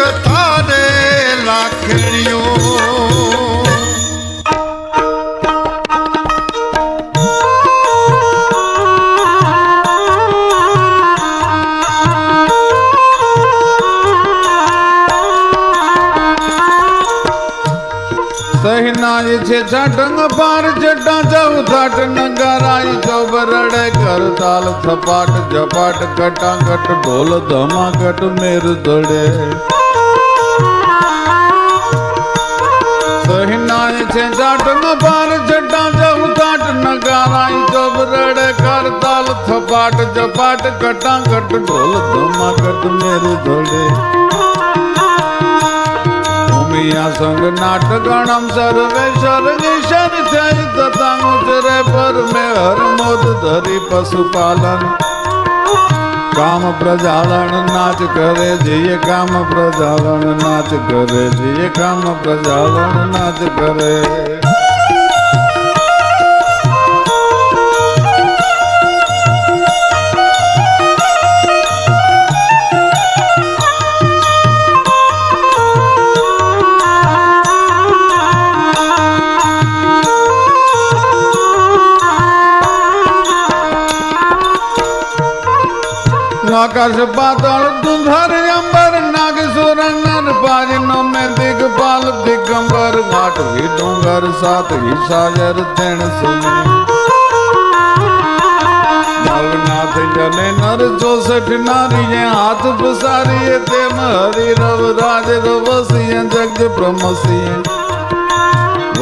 કથા રે લાખણીઓ સહનાય છે છટંગ પાર જટા જવ થાટ નગરાય ચોબરડે કરતાલ થપાટ ઝપાટ કટાકટ ઢોલ ધમાકટ મેર ધડે સહનાય છે છટંગ પાર જટા જવ થાટ નગરાય ચોબરડે કરતાલ થપાટ ઝપાટ કટાકટ ઢોલ ધમાકટ મેર ધડે સંગ નાટગણમ સર્વે સર્વેશ્વર થઈ તથા ઉતરે પર મેં હરમોદ ધરી પશુપાલન કામ પ્રજાલન નાચ કરે જઈએ કામ પ્રજાલન નાચ કરે જઈએ કામ પ્રજાલન નાચ કરે આકાશ પાતાળ ધુંધર અંબર નાગસુર નર પાજનો મેં દિગપાલ દિગંબર ઘાટ વી ડુંગર સાત હિસાયર તેણ સુને નવનાથ જને નર 64 નારીએ હાથ પસારીએ તેમ હરિ રવ રાજ રવસીએ જગ બ્રહ્મસીએ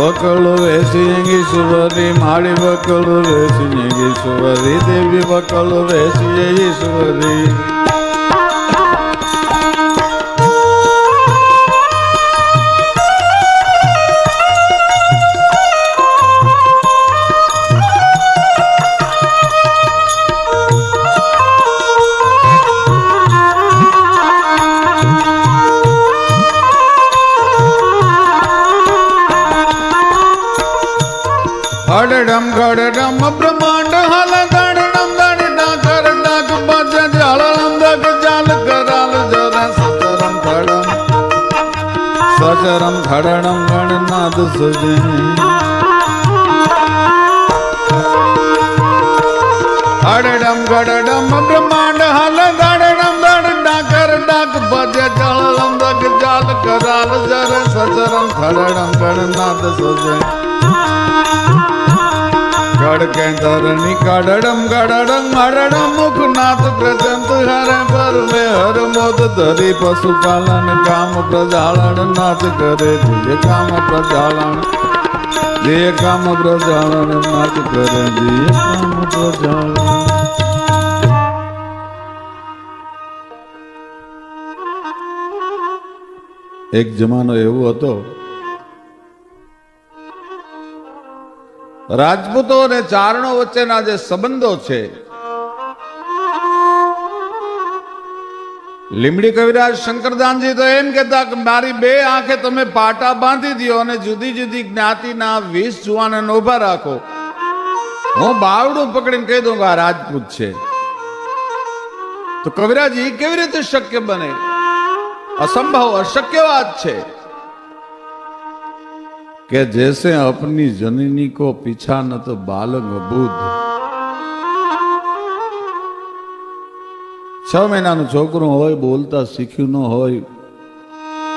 વકળ વેસી ઈશ્વરી માળી વકળ વેસી ઈશ્વરી દેવી વકળ વેસી ઈશ્વરી હડડમ ગડડમ બ્રહ્માંડ હલ દડડમ દડ ડાકર ડાક બજ જળમ દગ જાલ કરાલ જરા સચરમ ખડમ ગણનાદ સજે હડડમ ગડડમ બ્રહ્માંડ હલ દડડમ દડ ડાકર ડાક બજ જળમ દગ જાલ કરાલ જરા સચરમ ખડડમ ગણનાદ સજે ગડ કેન્દ્રની કાડડમ ગાડડમ માડડમ મુખનાથ પ્રજંત હરે પર મે હર મોદ ધરી પશુપાલન કામ પ્રજાલન નાચ કરે જે કામ પ્રજાલન નાચ કરે જે કામ પ્રજાલન એક જમાનો એવો હતો રાજપૂતો અને ચારણો વચ્ચેના જે સંબંધો છે લીમડી કવિરાજ શંકરદાનજી તો એમ કહેતા કે મારી બે આંખે તમે પાટા બાંધી દો અને જુદી જુદી જ્ઞાતિના 20 જુવાનોને ઉભા રાખો હું બાવડું પકડીને કહી દઉં કે આ રાજપૂત છે તો કવિરાજ એ કેવી રીતે શક્ય બને असंभव अशक्य बात है कि जैसे अपनी जननी को पीछा न तो बालक बुद्ध 6 મહિનાનું છોકરું હોય બોલતા શીખ્યું ન હોય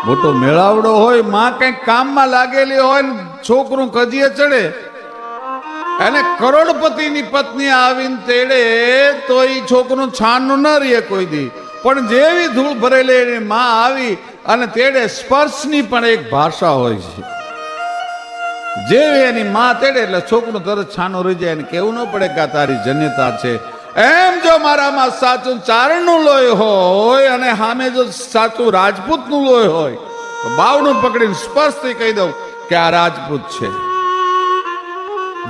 મોટો મેળાવડો હોય માં કઈક કામમાં લાગેલી હોય ને છોકરું કજીએ ચડે અને કરોડપતિની પત્ની આવીને તેડે તો એ છોકરું છાનનું ન રહે કોઈ દી પણ જેવી ધૂળ ભરેલી એની માં આવી અને તેડે સ્પર્શની પણ એક ભાષા હોય છે જેવી એની માં તેડે એટલે છોકરું તરત છાનું રહી જાય અને કેવું ન પડે કે તારી જન્યતા છે એમ જો મારામાં સાચું ચારણનું લોહી હોય અને સામે જો સાચું રાજપૂતનું લોહી હોય તો બાવનું પકડીને સ્પર્શથી કહી દઉં કે આ રાજપૂત છે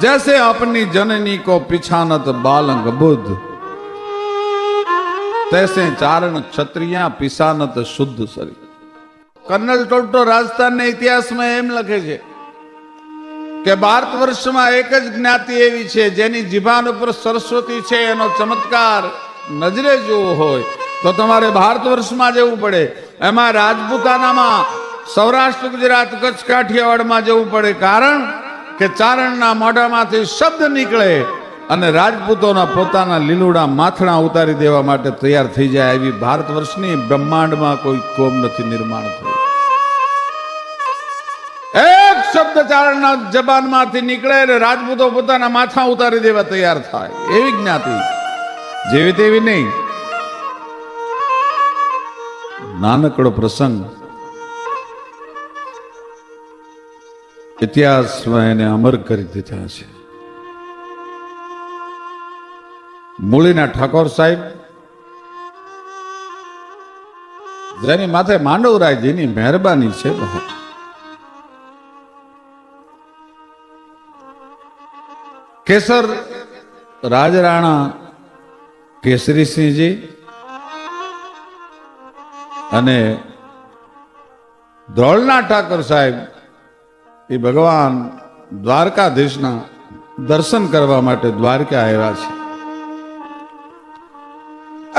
जैसे अपनी जननी को पिछानत बालंग बुद्ध तैसे चारण क्षत्रिया पिछानत शुद्ध शरीर। कर्नल टोटो राजस्थान ने इतिहास में एम लखे छे के भारत वर्ष में एक ज ज्ञाति एवी छे जेनी जीभान पर सरस्वती छे एनो चमत्कार नजरे जो होय તો તમારે ભારત વર્ષમાં જવું પડે. એમાં રાજપૂતાનામાં સૌરાષ્ટ્ર, ગુજરાત, કચ્છ, કાઠિયાવાડમાં જવું પડે. કારણ કે ચારણના મોઢામાંથી શબ્દ નીકળે અને રાજપૂતોના પોતાના લીલુડા માથણા ઉતારી દેવા માટે તૈયાર થઈ જાય. એવી ભારત વર્ષની બ્રહ્માંડમાં કોઈ કોમ નથી નિર્માણ થયું. એક શબ્દ ચારણના જબાનમાંથી નીકળે અને રાજપૂતો પોતાના માથા ઉતારી દેવા તૈયાર થાય. એવી જ્ઞાતિ, જેવી તેવી નહીં. નાનકડો પ્રસંગ ઇતિહાસમાં એને અમર કરી દીધા છે. મૂળીના ઠાકોર સાહેબ, જેની માથે માંડવરાયજીની મહેરબાની છે. કેસર રાજરાણા કેસરીસિંહજી અને ધ્રોળના ઠાકોર સાહેબ એ ભગવાન દ્વારકાધીશના દર્શન કરવા માટે દ્વારકા આવ્યા છે.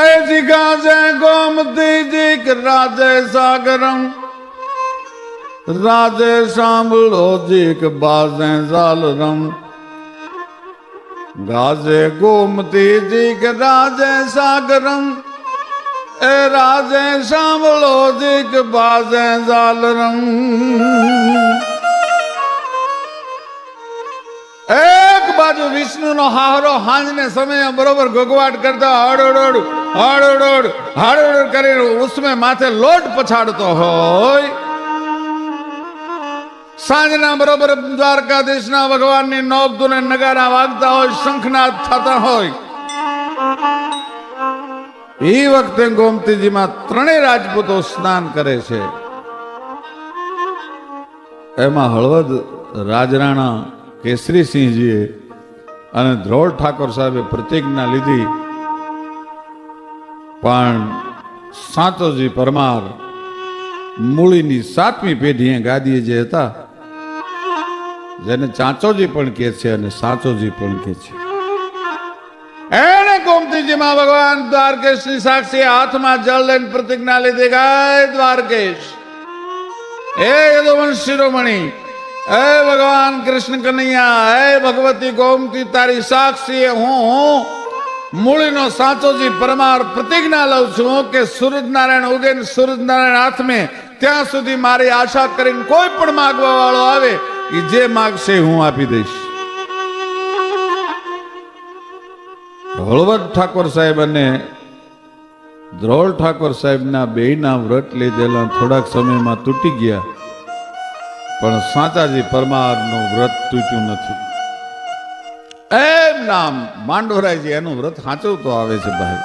એજી ગાજે ગોમતી જી રાજે સાગરમ, રાજે સાંભળો જી કે બાજે ઝાલરમ. ગાજે ગોમતી જી કે રાજે સાગરમ, એ રાજે સાંભળો જી કે બાજે ઝાલરમ. એક બાજુ વિષ્ણુનો હારો હાંજને સમયે બરોબર ગગવાટ કરતા હળોડોડ હળોડોડ હળોડોડ કરીને ઉસમે માથે લોટ પછાડતો હોય, સાંજના બરોબર દ્વારકાધીશના ભગવાનની નોબધૂને નગારા વાગતા હોય, શંખનાદ થતા હોય, એ વખતે ગોમતીજીમાં ત્રણેય રાજપૂતો સ્નાન કરે છે. એમાં હળવદ રાજરાણા કેસરીસિંહજીએ અને ધ્રોળ ઠાકોર સાહેબે પ્રતિજ્ઞા લીધી, પણ સાચોજી પરમાર મૂળીની 7મી પેઢીએ ગાદીએ જે હતા, જેને ચાચોજી પણ કહે છે અને સાચોજી પણ કહે છે, એને ગોમતીજીમાં ભગવાન દ્વારકેશની સાક્ષી હાથમાં જળ લઈને પ્રતિજ્ઞા લીધી, ગાય દ્વારકેશ, એ યદુવંશ શિરોમણી, હે ભગવાન કૃષ્ણ કનૈયા, હે ભગવતી ગોમતી, તારી સાક્ષી હું મૂળીનો સાચોજી પરમાર પ્રતિજ્ઞા લઉં છું કે સૂરજનારાયણ ઉગે ને સૂરજનારાયણ હાથમે ત્યાં સુધી મારી આશા કરીને કોઈ પણ માગવા વાળો આવે એ જે માગશે હું આપી દઈશ. હળવદ ઠાકોર સાહેબ અને ધ્રોળ ઠાકોર સાહેબના બેયના વ્રત લીધેલા થોડાક સમયમાં તૂટી ગયા, પણ સાચાજી પરમારનું વ્રત તૂટ્યું નથી. એમ નામ માંડવરાયજી એનું વ્રત સાચવતો આવે છે. ભાઈ,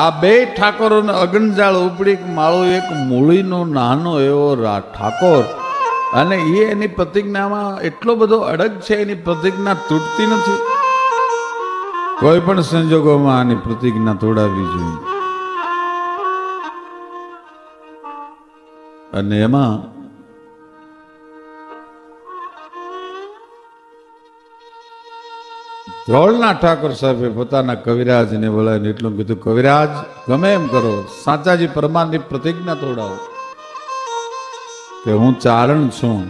આ બે ઠાકોરોને અગનજાળ ઉપડી માળો એક મૂળીનો નાનો એવો ઠાકોર, અને એ એની પ્રતિજ્ઞામાં એટલો બધો અડગ છે, એની પ્રતિજ્ઞા તૂટતી નથી. કોઈ પણ સંજોગોમાં આની પ્રતિજ્ઞા તોડાવવી જોઈએ. અને એમાં ધ્રોળના ઠાકોર સાહેબે પોતાના કવિરાજને બોલાવીને એટલું કીધું, કવિરાજ ગમે એમ કરો, સાચાજી પરમારની પ્રતિજ્ઞા તોડાવો કે હું ચારણ છું,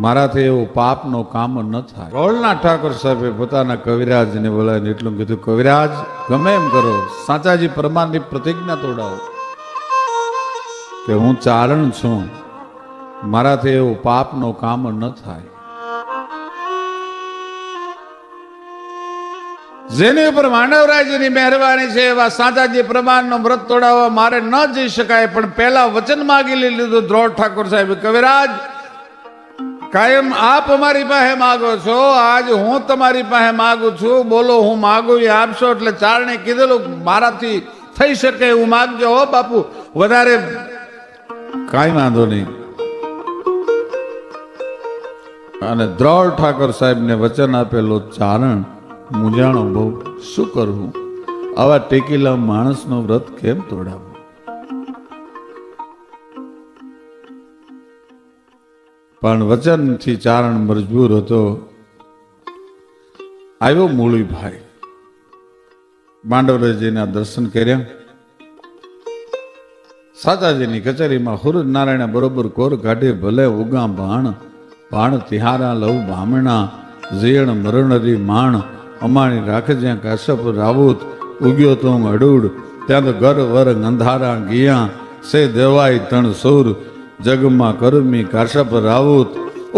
મારાથી એવું પાપનો કામ ન થાય. ધ્રોળના ઠાકોર સાહેબે પોતાના કવિરાજને બોલાવીને એટલું કીધું, કવિરાજ ગમે એમ કરો, સાચાજી પરમારની પ્રતિજ્ઞા તોડાવો કે હું ચારણ છું, મારાથી એવું પાપનો કામ ન થાય. જેની ઉપર માંડવરાયજીની મહેરબાની છે એવા સાચાજી પ્રમાણનો વ્રત તોડાવવા મારે ન જઈ શકાય, પણ પહેલા વચન માગી લીધું ધ્રોળ ઠાકોર સાહેબ, કવિરાજ કાયમ આપ અમારી પાસે માગો છો, આજ હું તમારી પાસે માગું છું, બોલો હું માગું એ આપશો. એટલે ચારણે કીધેલું મારાથી થઈ શકે એવું માગજો હો બાપુ, વધારે કાંઈ વાંધો નહીં. અને ધ્રોળ ઠાકોર સાહેબને વચન આપેલો ચારણ મૂંઝાણો બહુ, શું કરવું, આવા ટેકીલા માણસનો વ્રત કેમ તોડાવવું. પણ વચનથી ચારણ મજબૂર હતો. આવ્યો મૂળીભાઈ, માંડવરાયજીના દર્શન કર્યા. સાચાજીની કચેરીમાં હુરજ નારાયણ બરોબર કોર કાઢી ભલે ઉગા ભાણ તિહારા લવ ભામણા ઝેણ મરણરી માણ અમાણી રાખે જ્યાં કાશ્યપ રાવુત ઉગ્યો તો અડુડ ત્યાં તો ઘર વર અંધારા ગિયા સે દેવાય તણ સુર જગમાં કરમી કાશ્યપ રાવુત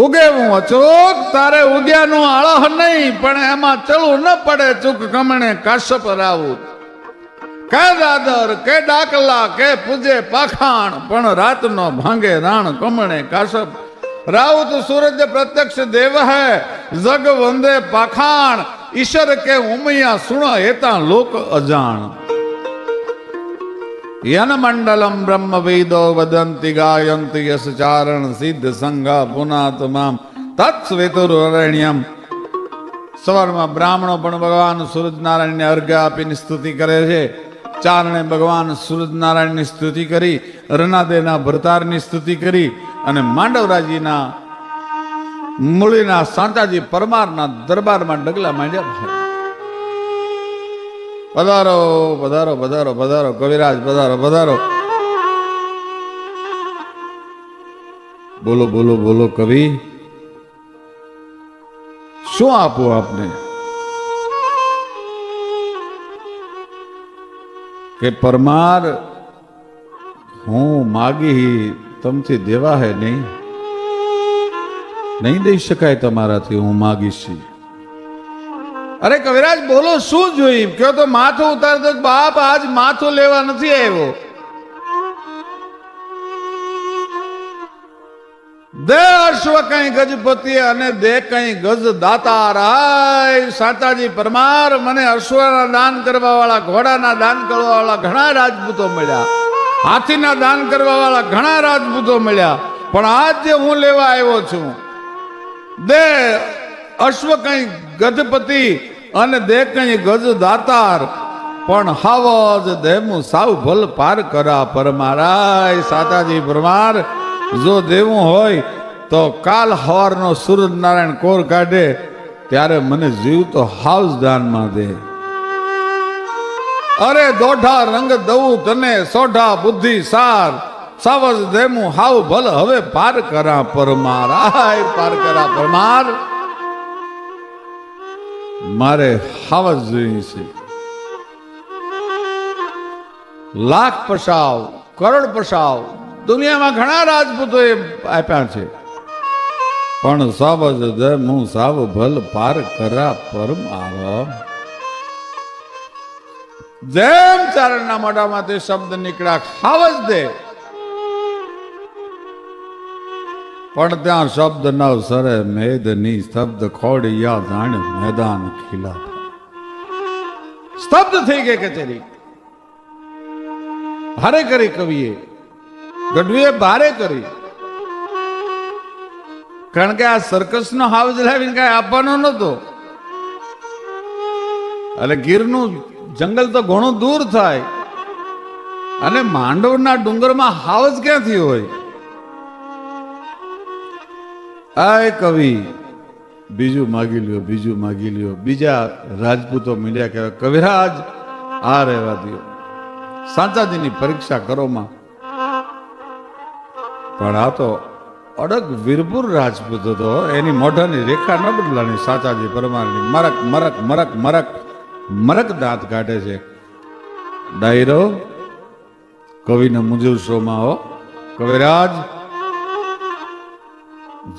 ઉગે હું અચોક તારે ઉગ્યાનું આળહ નહીં પણ એમાં ચલું ન પડે ચૂક કમણે કાશ્યપ રાવુત કે દાદર કે ડાકલા કે પૂજે પાખાણ પણ રાતનો ભાંગે રાણ કમણે કાશ્યપ રાઉત सूरज प्रत्यक्ष देव है जग वंदे पाखाण ईश्वर के उमैया सुण हेता लोक अजाण यन मंडलम ब्रह्म वेदो वदंति गायंति यश चारण सिद्ध संगा पुनातमाम तत्स्वेतुरण्यम સવારમાં બ્રાહ્મણો પણ ભગવાન સૂરજનારાયણને અર્ઘ્ય આપીને સ્તુતિ કરે છે. ચારણે ભગવાન સૂરજનારાયણની સ્તુતિ કરી, રનાદેના ભરતારની સ્તુતિ કરી અને માંડવરાજીના મૂળીના સાંતાજી પરમારના દરબારમાં ડગલા માંડ્યા. પધારો પધારો પધારો પધારો કવિરાજ પધારો પધારો. બોલો બોલો બોલો કવિ, શું આપું આપને? કે પરમાર હું માગી તમથી દેવા હે નહીં દઈ શકાય તમારાથી, હું માગીશ. અરે કવિરાજ બોલો શું જોઈ? કયો તો માથું ઉતારતો. બાપ આજ માથું લેવા નથી આવ્યો. દે અશ્વ કઈ ગજપતિ અને દે કઈ ગજ દાતાર. સાતાજી પરમાર મને અશ્વના દાન કરવા વાળા, ઘોડાના દાન કરવા વાળા ઘણા રાજપૂતો મળ્યા, હાથીના દાન કરવા વાળા ઘણા રાજપૂતો મળ્યા, પણ આજ જે હું લેવા આવ્યો છું, દે અશ્વ કઈ ગજપતિ અને દે કઈ ગજ દાતાર પણ હાવજ દેમું સાવ ભલ પાર કરા પરમારાય. સાતાજી પરમાર જો દેવું હોય તો કાલ હવારનો સૂરજ નારાયણ કોર કાઢે ત્યારે મને જીવ તો હાઉસ દાનમાં દે. અરે દોઢા રંગ દઉં તને સોઢા બુદ્ધિ સાર, સાવજ દેમું હાવ ભલ હવે પાર કરા પરમાર. આય પાર કરા પરમાર, મારે હાવજ જોઈએ છે. લાખ પસાવ કરોડ પસાવ દુનિયામાં ઘણા રાજપૂતો એ આપ્યા છે, પણ સાવજ દે હું સાવ ભલ પાર કરા પરમાર. જેમ ચારણના મોઢામાંથી શબ્દ નીકળ્યા ખાવજ દે, પણ ત્યાં શબ્દ નવ સરે મેદની સ્તબ્ધ ખોડિયા જાણ મેદાન ખીલા. સ્તબ્ધ થઈ ગઈ કચેરી. ભારે કરી કવિએ, ગઢવીએ ભારે કરી. કારણ કે આ સર્કસ નો હાવજ લાવીને કઈ આપવાનો નતો. એટલે ગીરનું જંગલ તો ઘણું દૂર થાય અને માંડવના ડુંગરમાં હાવજ ક્યાંથી હોય? આ કવિ બીજું માગી લ્યો, બીજું માગી લ્યો. બીજા રાજપૂતો મીડિયા કહેવાય કવિરાજ આ રહેવા દો, સાચાજીની પરીક્ષા કરોમાં. પણ આ તો અડગ વીરપુર રાજપૂત હતો, એની મોઢાની રેખા ન બદલાની. સાચાજી પરમારની મરક મરક મરક મરક મરક દાંત કાઢે છે. ડાયરો કવિને મુજબ શોમાં હો કવિરાજ,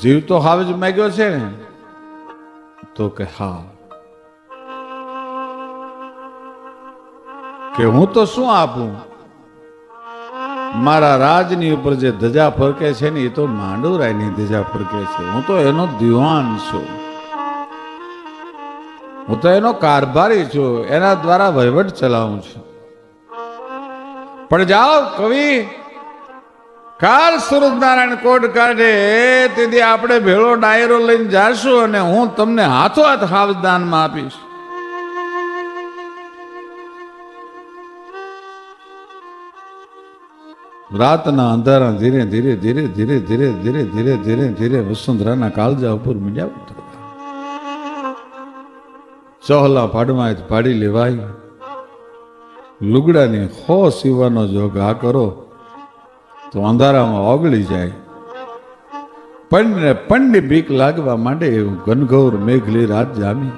જીવ તો હાવજ માગ્યો છે ને? તો કે હા. કે હું તો શું આપું? મારા રાજની ઉપર જે ધજા ફરકે છે ને એ તો માંડવરાયની ધજા ફરકે છે. હું તો એનો દિવાન છું, હું તો એનો કારભારી છું, એના દ્વારા વહીવટ ચલાવું છું. પણ જાઓ કવિ, કાલ સૂરજ નારાયણ કોટ કાઢે તેથી આપણે ભેળો ડાયરો લઈને જાશું અને હું તમને હાથો હાથ હાવજ દાનમાં આપીશ. રાતના અંધારા ધીરે ધીરે ધીરે ધીરે ધીરે ધીરે ધીરે ધીરે ધીરે વસુંધરાના કાળજા ઉપર મીંડ્યા ઉતરતા. ચોહલા ફાડમાં પાડી લેવાય, લુગડાની હો સીવાનો જો ઘા કરો તો અંધારામાં ઓગળી જાય. પંડની બીક લાગવા માંડે એવું ઘનઘોર મેઘલી રાત જામી.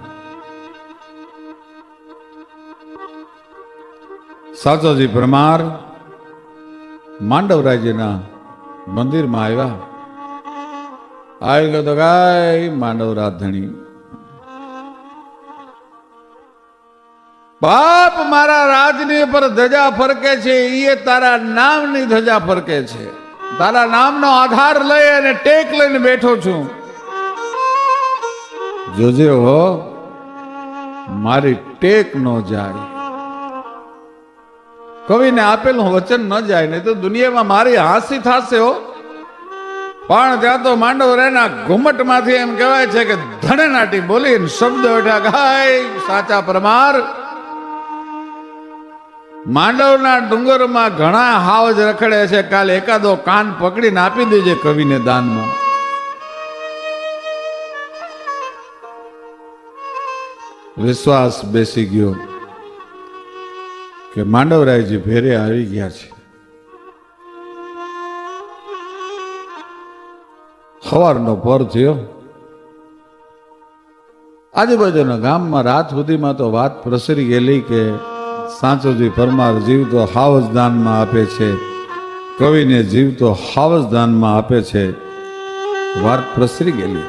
સાચોજી પરમાર માંડવરાયજીના મંદિરમાં આવ્યા. આવી તો ગાય માંડવરા ધણી, બાપ મારા રાજની પર ધજા ફરકે છે, એ તારા નામની ધજા ફરકે છે. તારા નામનો આધાર લઈ અને ટેક લઈને બેઠો છું. જોજે હો મારી ટેક ન જાય, કવિને આપેલું વચન ન જાય, નહીં તો દુનિયામાં મારી હાંસી થશે હો. પણ ત્યાં તો માંડવરાયના ઘુમટમાંથી એમ કહેવાય છે કે ધણનાટી બોલીને શબ્દ ઉઠ્યા ગાય સાચા પરમાર. માંડવના ડુંગરમાં ઘણા હાવજ રખડે છે, કાલે એકાદો કાન પકડીને આપી દેજે કવિને દાનમાં. વિશ્વાસ બેસી ગયો કે માંડવરાયજી ભેરે આવી ગયા છે. સવારનો પર થયો. આજુબાજુના ગામમાં રાત સુધીમાં તો વાત પ્રસરી ગયેલી કે સાચોજી પરમાર જીવતો હાવજ દાનમાં આપે છે, કવિને જીવતો હાવજ દાનમાં આપે છે. વાત પ્રસરી ગયેલી.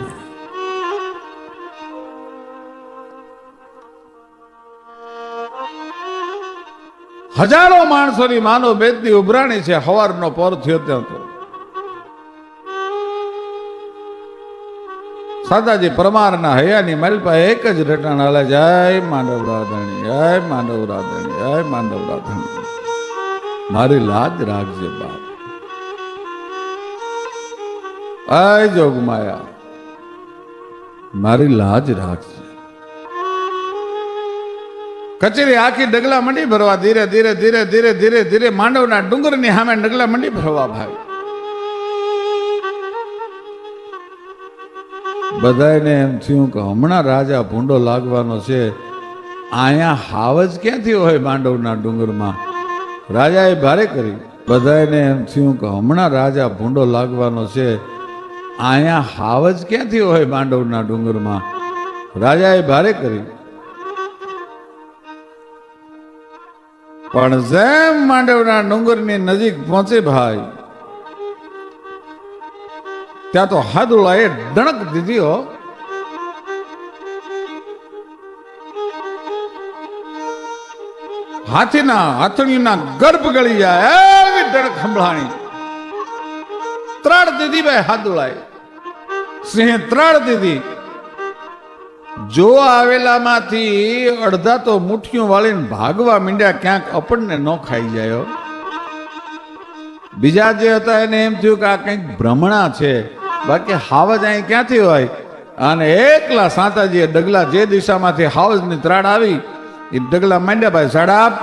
હજારો માણસોની માનો બેદની ઉભરાણી છે. સવારનો પર થયો ત્યાં તો સાદાજી પરમારના હૈયાની માલપા એક જ રટણ હાલે, જય માંડવરાધણી, જય માંડવરાધણી, જય માંડવરાધણી. મારી લાજ રાખજે બાપ, આય જોગમાયા મારી લાજ રાખજે. કચેરી આખી ડગલા મંડી ભરવા, ધીરે ધીરે ધીરે ધીરે ધીરે ધીરે માંડવના ડુંગરની સામે ડગલા મંડી ભરવા. ભાઈ બધાને એમ થયું કે હમણાં રાજા ભૂંડો લાગવાનો છે. અહીંયા હાવજ ક્યાંથી હોય માંડવના ડુંગરમાં? રાજાએ ભારે કરી. બધાને એમ થયું કે હમણાં રાજા ભૂંડો લાગવાનો છે. અહીંયા હાવજ ક્યાંથી હોય માંડવના ડુંગરમાં? રાજાએ ભારે કરી. પણ જેમ માંડવના ડુંગરની નજીક પહોંચે ભાઈ, ત્યાં તો હાદુલાએ ડણક દીધી હો. હાથણીના ગર્ભ ગળી જાય એવી ડણક સંભળાણી. ત્રાડ દીધી ભાઈ હાદુલાએ, સિંહે ત્રાડ દીધી. જો આવેલામાંથી અડધા તો મુઠ્ઠીઓ વાળીને ભાગવા માંડ્યા, ક્યાંક આપણને ન ખાઈ જાય. બીજા જે હતા એને એમ થયું કે આ કંઈક ભ્રમણા છે, બાકી હાવજ અહીં ક્યાંથી હોય? અને એકલા સાંતાજીએ ડગલા જે દિશામાંથી હાવજની ત્રાડ આવી એ ડગલા માંડ્યા ભાઈ. સડાપ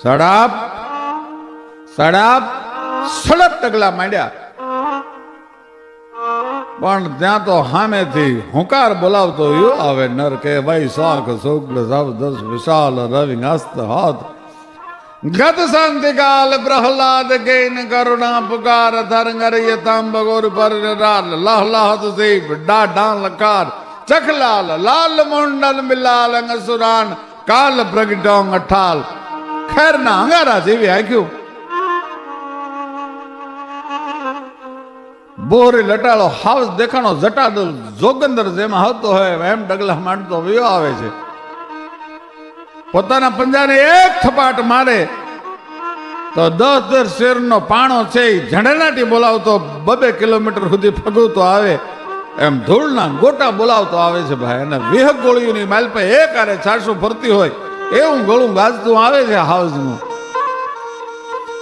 સડાપ સડાપ સડપ ડગલા માંડ્યા. પણ ત્યાં તો સામેથી હુંકાર બોલાવતો યો આવે નર કે ભાઈ શાખ શુક્લ સવદસ વિશાલ રવિ હસ્ત હાથ ગત શાંતિકાલ પ્રહલાદ ગેન કરુણા પુકાર ધરંગર યતાંબગોર પર રાલ લહ લહત સેવ ડાઢા લકાર ચખલાલ લાલ મુંડલ મિલાલ અંગસુરાન કાલ પ્રગટોંગ અઠાલ. ખેરના અંગારા જેવી આંખ્યું, બોરી લટાળો હાવસ દેખાણો જટાડો જોગંદર જેમાં હતો હોય એમ ડગલા માંડતો વયો આવે છે. પોતાના પંજાને એક થપાટ મારે તો 10 શેરનો પાણો છે એ ઝંડનાટી બોલાવતો 2 કિલોમીટર સુધી ફગવતો આવે એમ ધૂળના ગોટા બોલાવતો આવે છે ભાઈ. અને વિહક ગોળીઓની માલ પર એક આરે છાસો ફરતી હોય એવું ગળું ગાજતું આવે છે હાવજનું.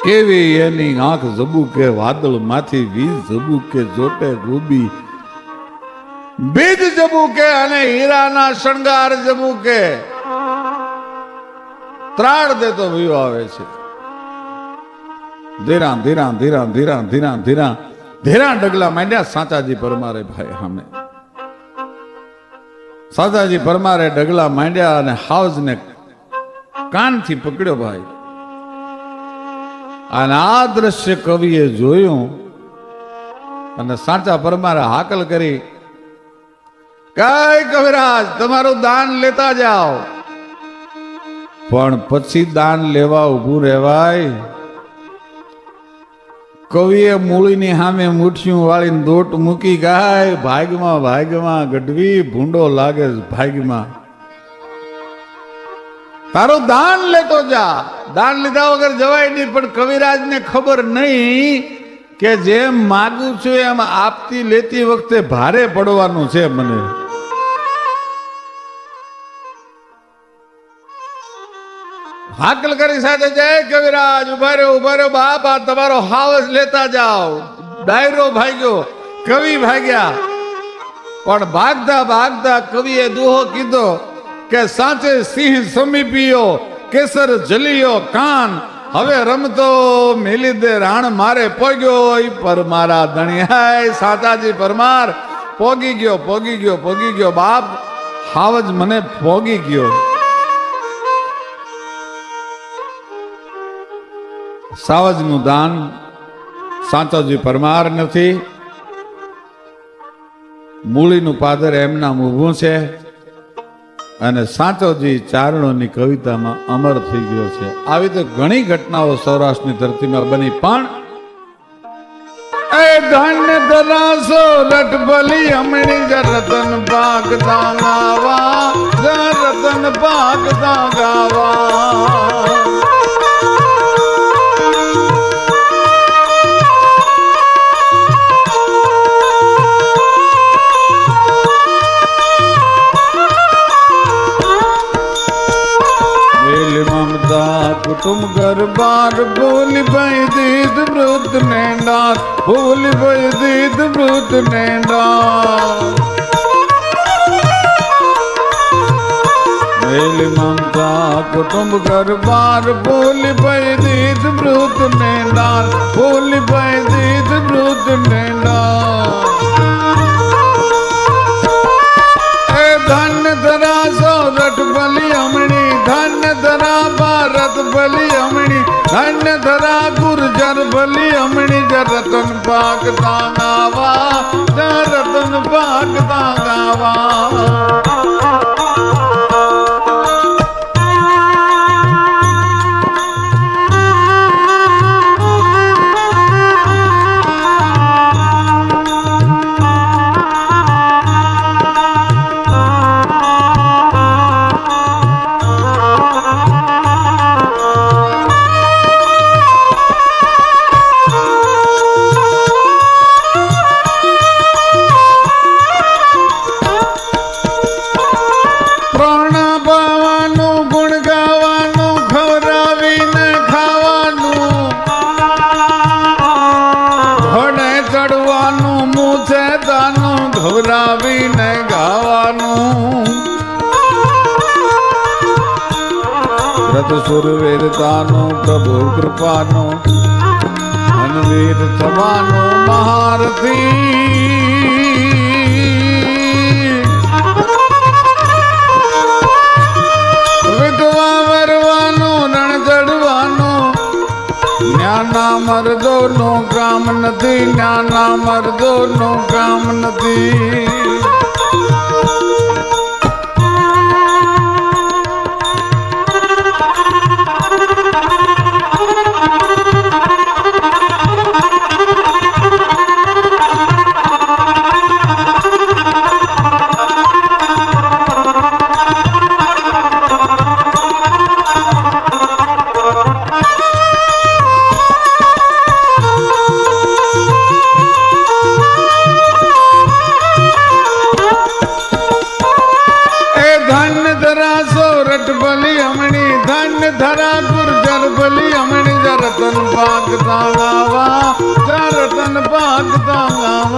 કેવી એની આંખ ઝબુકે વાદળ માંથી વીજ ઝબુકે જોટે ગોબી બીજ ઝબુકે અને હીરાના શણગાર ઝબુકે. ત્રાડ દેતો વયો આવે છે. ધીરા ધીરા ધીરા ધીરા ધીરા ધીરા ધીરા ડગલા માંડ્યા સાચાજી પરમારે ભાઈ સામે. સાચાજી પરમારે ડગલા માંડ્યા અને હાવજને કાનથી પકડ્યો ભાઈ. અને આ દ્રશ્ય કવિએ જોયું અને સાચા પરમારે હાકલ કરી, કઈ કવિરાજ તમારું દાન લેતા જાઓ. પણ પછી દાન લેવા ઊભું રહેવાય. કવિએ મૂળીની સામે મુઠ્ઠીયું વાળીને દોટ મૂકી, ગાય ભાગમાં ભાગમાં ગઢવી ભૂંડો લાગે ભાગમાં. તારું દાન લેતો જા. દાન લીધા વગર જવાય નહીં. પણ કવિરાજને ખબર નહીં કે જેમ માગું છું એમ આપતી લેતી વખતે ભારે પડવાનું છે મને. હાકલ કરી સાથે જાય, કવિરાજ ઉભા રહ્યો બાપ, આ તમારો હાવસ લેતા જાઓ. ડાયરો ભાગ્યો, કવિ ભાગ્યા. પણ ભાગતા ભાગતા કવિએ દુહો કીધો કે સાચે સિંહ સમીપ્યો, કેસર જલિયો કાન, હવે રમતો મેલી દે રાણ મારે પોગ્યો. પર મારા ધણિયાય સાચાજી પરમાર પોગી ગયો બાપ, હાવજ મને પોગી ગયો. સાવજનું દાન સાચાજી પરમાર નથી, મૂળીનું પાદર એમના ઊભું છે. અને સાચોજી ચારણોની કવિતામાં અમર થઈ ગયો છે. આવી તો ઘણી ઘટનાઓ સૌરાષ્ટ્રની ધરતીમાં બની. પણ એ ધન્ય ધરાસો રટભલી હમણી જ રતન પાક ગાવા, રતન પાક ગાવા. कुटुम घर बार भूल भई दीद मृत नेंडार, भूल भई दीद मृत नेंडार. मेल ममता कुटुम घर बार भूल भई दीद मृत नेंडार, भूल भई दीद मृत नेंडार. धन्य धरा सौरठ बलि अमणी, धन्य धरा भारत बलि अमणी, धन्य धरा गुर्जर बलि अमणी. रतन पाक तांगावा, रतन पाक तांगावा. ઘવરાવીને ગાવાનું રત સુરવીરતાનું પ્રભુ કૃપાનું અનવીર થવાનું મહારથી. વિધવા વરવાનું રણ ચડવાનું, જ્ઞાના મરદો નું કામ નથી, જ્ઞાના મરદો નું કામ નથી. धरा गुर्जर बलि अमणी, रतन पाक तांगावा, रतन पाक तांगावा.